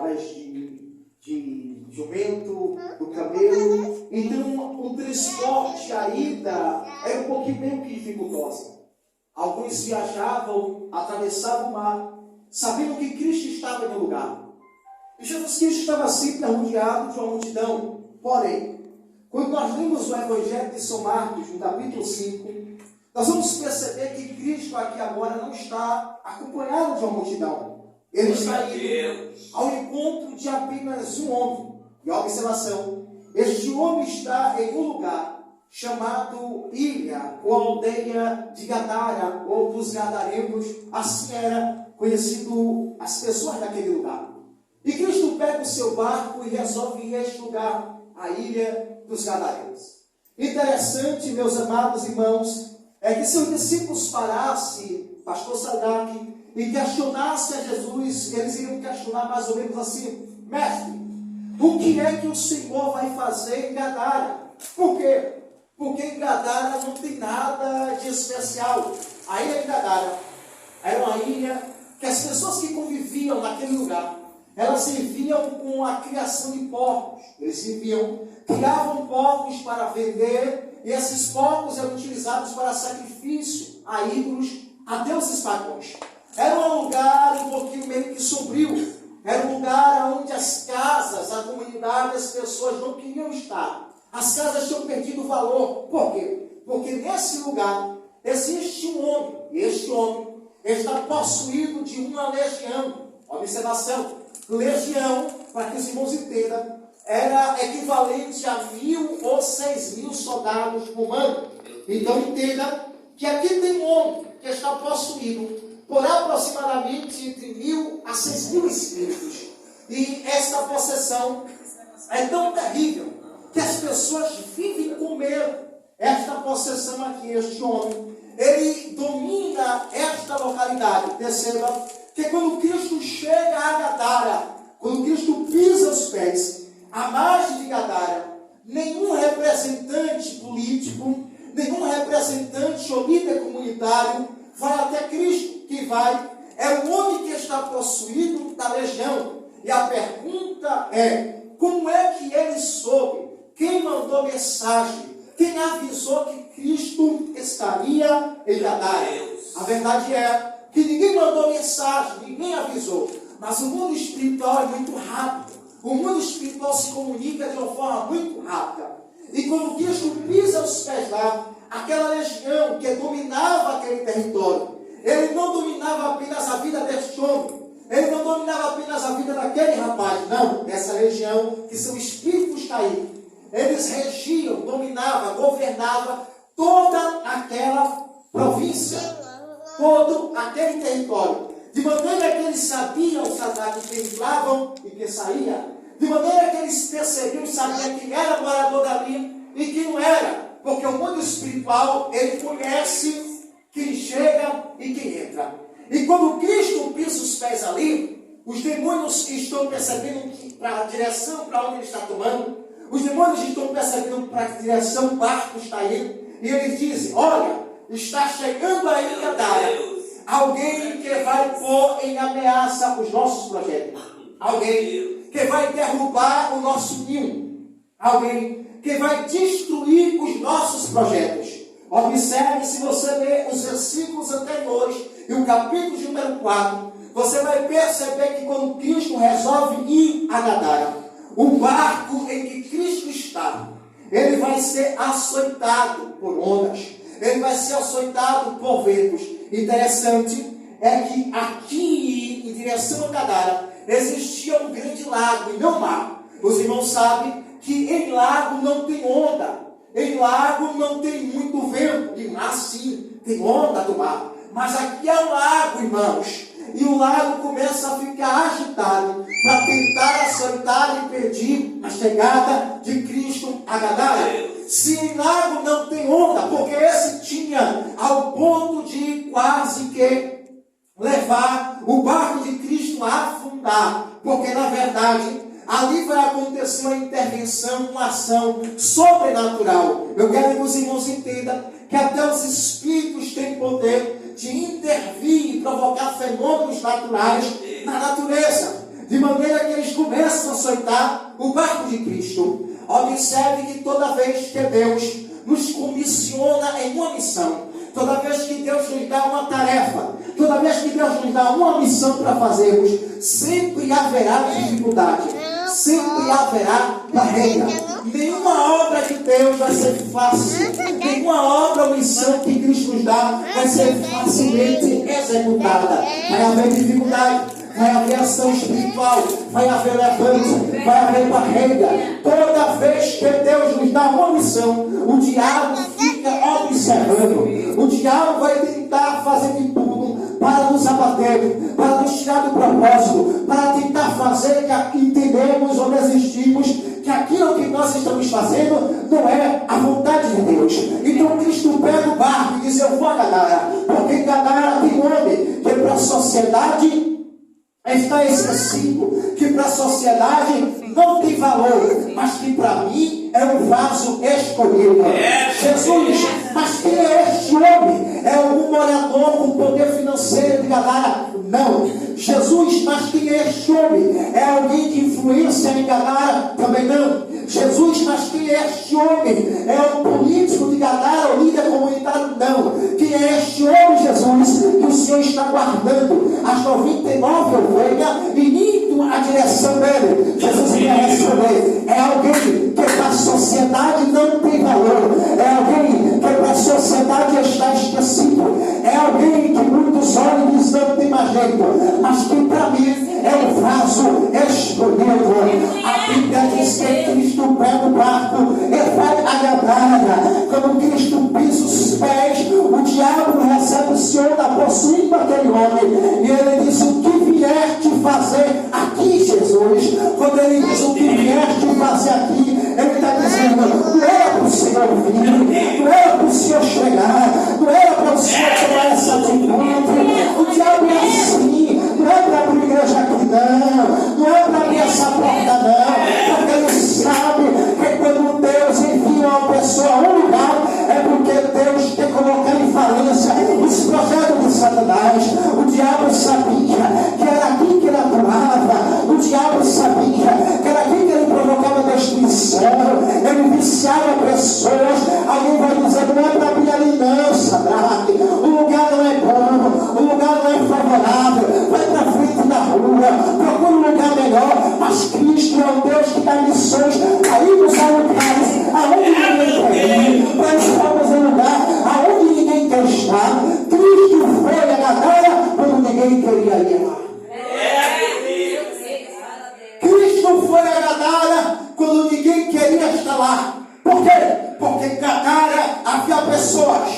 rodas de jumento, do camelo. Então, o transporte, a ida, era um pouquinho meio que dificultosa. Alguns viajavam, atravessavam o mar, sabendo que Cristo estava em um lugar. E Jesus Cristo estava sempre rodeado de uma multidão. Porém, quando nós lemos o Evangelho de São Marcos, no capítulo 5, nós vamos perceber que Cristo aqui agora não está acompanhado de uma multidão. Ele está indo ao encontro de apenas um homem. E a observação, este homem está em um lugar chamado Ilha, ou aldeia de Gadara, ou dos Gadarenos, assim era conhecido as pessoas daquele lugar. E Cristo pega o seu barco e resolve ir a este lugar, a Ilha dos Gadarenos. Interessante, meus amados irmãos, é que se os discípulos parassem, pastor Sadak, e questionassem a Jesus, eles iriam questionar mais ou menos assim: mestre, o que é que o Senhor vai fazer em Gadara? Por quê? Porque em Gadara não tem nada de especial. A ilha de Gadara era uma ilha que as pessoas que conviviam naquele lugar, elas viviam com a criação de porcos. Eles criavam porcos para vender, e esses porcos eram utilizados para sacrifício a ídolos, a deuses pagãos. Era um lugar um pouquinho meio que sombrio. Era um lugar onde as casas, a comunidade, as pessoas não queriam estar. As casas tinham perdido o valor. Por quê? Porque nesse lugar existe um homem. E este homem está possuído de uma legião. Observação. Legião, para que os irmãos entendam, era equivalente a 1.000 ou 6.000 soldados romanos. Então entenda que aqui tem um homem que está possuído por aproximadamente entre 1.000 a 6.000 espíritos. E esta possessão é tão terrível que as pessoas vivem com medo. Esta possessão aqui, este homem, ele domina esta localidade. Perceba que quando Cristo chega a Gadara, quando Cristo pisa os pés à margem de Gadara, nenhum representante político, nenhum representante ou líder comunitário vai até Cristo. Que vai, é o homem que está possuído da legião. E a pergunta é: como é que ele soube? Quem mandou mensagem? Quem avisou que Cristo estaria em Gadara? A verdade é que ninguém mandou mensagem, ninguém avisou. Mas o mundo espiritual é muito rápido. O mundo espiritual se comunica de uma forma muito rápida. E quando Cristo pisa os pés lá, aquela legião que dominava aquele território, ele não dominava apenas a vida deste homem. Ele não dominava apenas a vida daquele rapaz. Não, essa legião, que são espíritos caídos. Eles regiam, dominavam, governavam toda aquela província, todo aquele território. De maneira que eles sabiam, quem entravam e quem saía. De maneira que eles percebiam, sabiam quem era morador dali e quem não era. Porque o mundo espiritual, ele conhece quem chega e quem entra. E quando Cristo pisa os pés ali, os demônios estão percebendo para a direção para onde ele está tomando. Os demônios estão percebendo para a direção que o barco está indo. E eles dizem: olha, está chegando aí em Gadara alguém que vai pôr em ameaça os nossos projetos. Alguém que vai derrubar o nosso ninho. Alguém que vai destruir os nossos projetos. Observe, se você ler os versículos anteriores e o capítulo de número 4, você vai perceber que quando Cristo resolve ir a Gadara, o barco em que Cristo está, ele vai ser açoitado por ondas, ele vai ser açoitado por ventos. Interessante é que aqui, em direção a Gadara, existia um grande lago e não mar. Os irmãos sabem que em lago não tem onda. Em lago não tem muito vento, e mar sim, tem onda do mar. Mas aqui é um lago, irmãos. E o lago começa a ficar agitado para tentar açoitar e impedir a chegada de Cristo a Gadara. Se em lago não tem onda, porque esse tinha ao ponto de quase que levar o barco de Cristo a afundar. Porque na verdade ali vai acontecer uma intervenção, uma ação sobrenatural. Eu quero que os irmãos entendam que até os espíritos têm poder de intervir e provocar fenômenos naturais na natureza. de maneira que eles começam a aceitar o barco de Cristo. Observe que toda vez que Deus nos comissiona em uma missão, toda vez que Deus nos dá uma tarefa, toda vez que Deus nos dá uma missão para fazermos, sempre haverá dificuldade, sempre haverá barreira. Nenhuma obra de Deus vai ser fácil, nenhuma obra ou missão que Cristo nos dá vai ser facilmente executada. Vai haver dificuldade, vai haver ação espiritual, vai haver levante, vai haver barreira. Toda vez que Deus nos dá uma missão, o diabo fica observando. O diabo vai tentar fazer de tudo para nos abater, para nos tirar do propósito, para tentar fazer que entendemos ou desistimos que aquilo que nós estamos fazendo não é a vontade de Deus. Então Cristo pega o barco e diz: eu vou a Gadara, porque Gadara tem nome que para a sociedade está esquecido, que para a sociedade não tem valor, mas que para mim é um vaso escolhido. Jesus, mas quem é este homem? É algum morador com poder financeiro de Gadara? Não. Jesus, mas quem é este homem? É alguém de influência em Gadara? Também não. Jesus, mas quem é este homem? É um político de Gadara ou líder comunitário? Não. Quem é este homem, Jesus, que o Senhor está guardando as 99 ovelhas e indo à direção dele? Jesus quer responder: é alguém que para a sociedade não tem valor, é alguém que para a sociedade está esquecido, é alguém que muitos olham e dizem não tem mais jeito, mas que para mim é um vaso escolhido. A Bíblia diz que Cristo pega o barco e vai a Gadara. Quando Cristo pisa os pés, o diabo recebe o Senhor da possuindo aquele homem, e ele diz: o que vieste fazer aqui, Jesus? Quando ele diz o que vieste fazer aqui, ele está dizendo: não era para o Senhor vir, não era para o Senhor chegar, não era para o Senhor tomar essa atitude. O diabo é assim, não é para abrir igreja aqui não é para abrir essa porta não, porque ele sabe que quando Deus envia uma pessoa a um lugar, é porque Deus quer colocar em falência os projetos de Satanás. O diabo sabia que era aqui que ele atuava, o diabo sabia que era aqui que ele provocava destruição, ele viciava pessoas. Alguém vai dizer: não é para abrir ali não, Sadraque, o lugar não é bom, o lugar não é favorável, vai para frente da rua, procura um lugar melhor. Mas Cristo é um Deus que dá missões para irmos a lugares aonde ninguém quer ir, para estarmos em lugar aonde ninguém quer estar. Cristo foi a Gadara quando ninguém queria ir lá. Cristo foi a Gadara quando ninguém queria estar lá. Por quê? Porque Gadara havia pessoas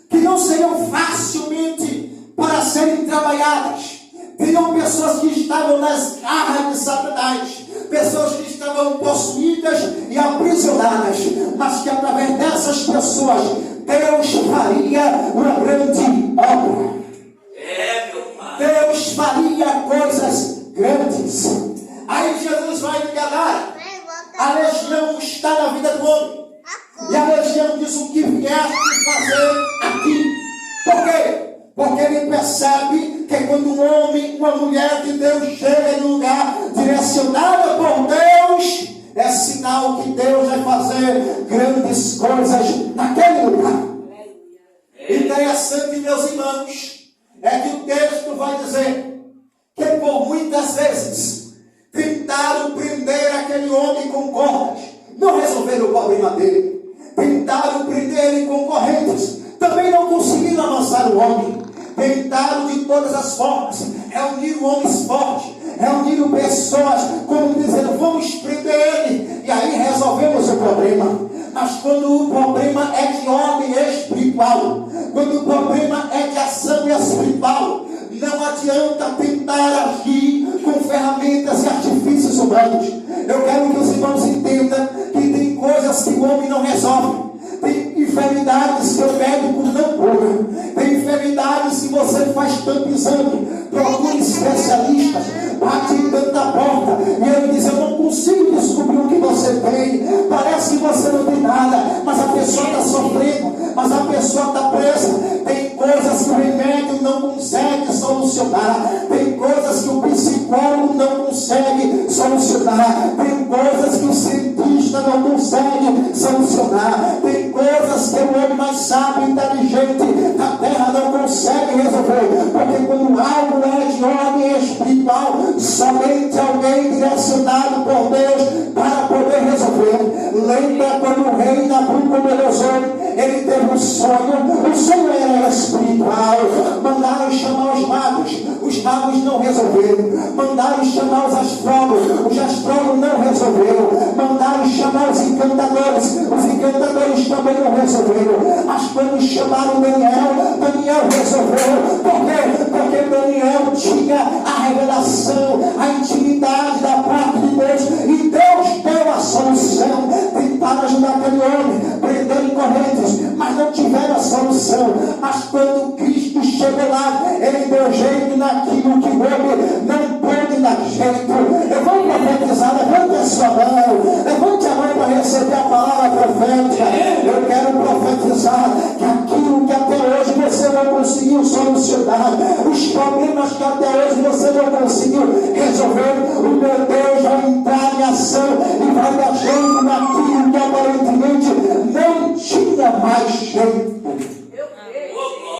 que não seriam facilmente para serem trabalhadas. Teriam pessoas que estavam nas garras de Satanás, pessoas que estavam possuídas e aprisionadas, mas que através dessas pessoas Deus faria uma grande obra. Deus faria coisas grandes. Aí Jesus vai em Gadara. A legião está na vida do homem. E a legião diz: o que vieste fazer aqui? Por quê? Porque ele percebe que quando um homem, uma mulher de Deus chega em um lugar direcionada por Deus, é sinal que Deus vai fazer grandes coisas naquele lugar. Interessante, meus irmãos, é que o texto vai dizer que por muitas vezes tentaram prender aquele homem com cordas, não resolveram o problema dele. Tentaram prender ele com correntes, também não conseguiram avançar o homem. Tentaram de todas as formas, reuniram homens fortes, reuniram pessoas, como dizendo: vamos prender ele, e aí resolvemos o problema. Mas quando o problema é de ordem espiritual, quando o problema é de ação espiritual, não adianta tentar agir com ferramentas e artifícios humanos. Eu quero que os irmãos entendam que tem coisas que o homem não resolve. Tem enfermidades que o médico não cura. Tem enfermidades que você faz tanto exame, procura especialistas, bate em tanta porta, e ele diz: eu não consigo descobrir o que você tem. Parece que você não tem nada, mas a pessoa está sofrendo, mas a pessoa está presa. Tem coisas que o remédio não consegue solucionar, tem coisas que o psicólogo não consegue solucionar. Tem coisas que o cientista não consegue solucionar. Tem coisas que o homem mais sábio, inteligente da terra não consegue resolver. Porque quando algo é de ordem espiritual, somente alguém direcionado por Deus para poder resolver. Lembra quando o rei Nabucodonosor, ele teve um sonho. O sonho era espiritual. Mandaram chamar os magos não resolveram. Mandaram chamar os astrólogos não resolveram. Mandaram chamar os encantadores também não resolveram. Mas quando chamaram Daniel resolveu. Por quê? Porque Daniel tinha a revelação, a intimidade da parte de Deus, e Deus deu a solução. Tentaram ajudar aquele homem, prenderam em correntes, mas não tiveram a solução. Mas quando Cristo chegou lá, ele deu jeito naquilo que o homem não pode dar jeito. Eu vou profetizar, levante a sua mão, levante a mão para receber a palavra profética. Eu quero profetizar que aquilo que até hoje você não conseguiu solucionar, os problemas que até hoje você não conseguiu resolver, o meu Deus vai entrar em ação e vai dar jeito naquilo que aparentemente não tinha mais jeito.